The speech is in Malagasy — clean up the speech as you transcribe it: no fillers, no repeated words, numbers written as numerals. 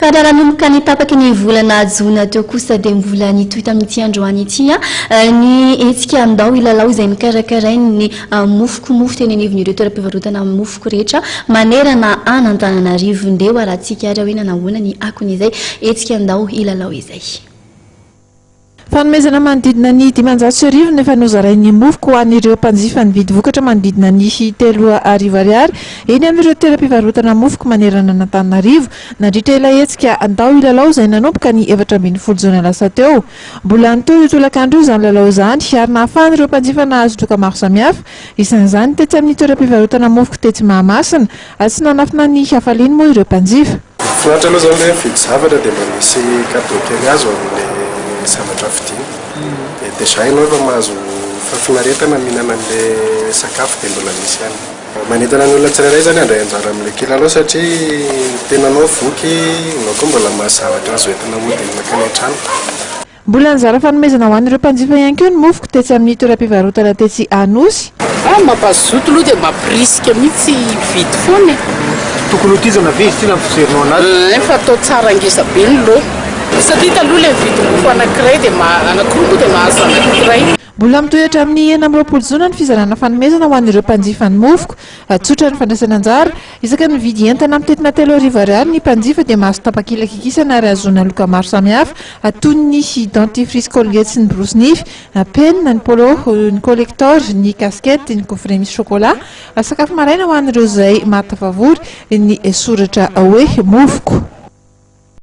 fa raha nanomboka ny tapaky ny volana jona teo kosa dia mbola nitohy tamin'ity androany ity ny hetsika andao ilalao izay nikarakarainy ny mofoko teny anivon'ireo toeram-pivarotana mofoko rehetra manerana any Antananarivo ndeo arahantsika ary hoe nanahoana ny akon'izay hetsika andao ilalao izay. Fanomezana manodidina ny 500,000 nefa nozarain'ny mofoko ho an'ireo mpanjifa nividy vokatra manodidina ny 3,000 ariary eny amin'ireo toeram-pivarotana mofoko manerana Antananarivo nandritra ilay hetsika andao ilalao izay nanomboka ny 14 jona lasa teo. Mbola nitohy tolakandro izany lalao izany ary nahafahan'ireo mpanjifa nahazo doka maro samihafa isan'izany tetsy amin'ny toeram-pivarotana mofoko tetsy Mahamasina sy nanafina ny hafaliany moa ireo mpanjifa. Finaritra aloha izany hoe mividy zavatra dia mba misy cadeau kely azo amin'ilay zavatra vidiana. Dia izay ianao efa mahazo fahafinaretana mihinana an'ilay sakafo dia mbola misy ihany. Manentana ny olona tsirairay izany handray anjara amin'ilay kilalao satria tenanao voky ianao koa mbola mahazo zavatra azo entina hodina mankany an-trano. Mbola nizara fanomezana ho an'ireo mpanjifa ihany koa ny mofoko tetsy amin'ny toeram-pivarotana tetsy Anosy. Mampazoto aloha dia mampirisika mihitsy vidy foana. Tokony hotizana ve izy ity na fizerinao anazy? Fa atao tsara ngeza be ny loha. Satria taloha ilay vidy mofo anankiray dia anankiroa dia mahazo anankiray. Mbola mitoetra amin'ny 9 jona ny fizarana fanomezana ho an'ireo mpanjifa ny mofoko. Tsotra ny fandraisana anjara isaka ny vidy entana amin'ny tetina 3,000 ariary ny mpanjifa dia mahazo tapakila kikisana ary azona loka maro samihafa toy ny dentifrice Colgate sy ny brosse nify, penina, ny polo, ny collector, ny casquette, ny coffret misy chocolat, sakafo maraina ho an'ireo izay mahatafavory ny soratra hoe mofoko.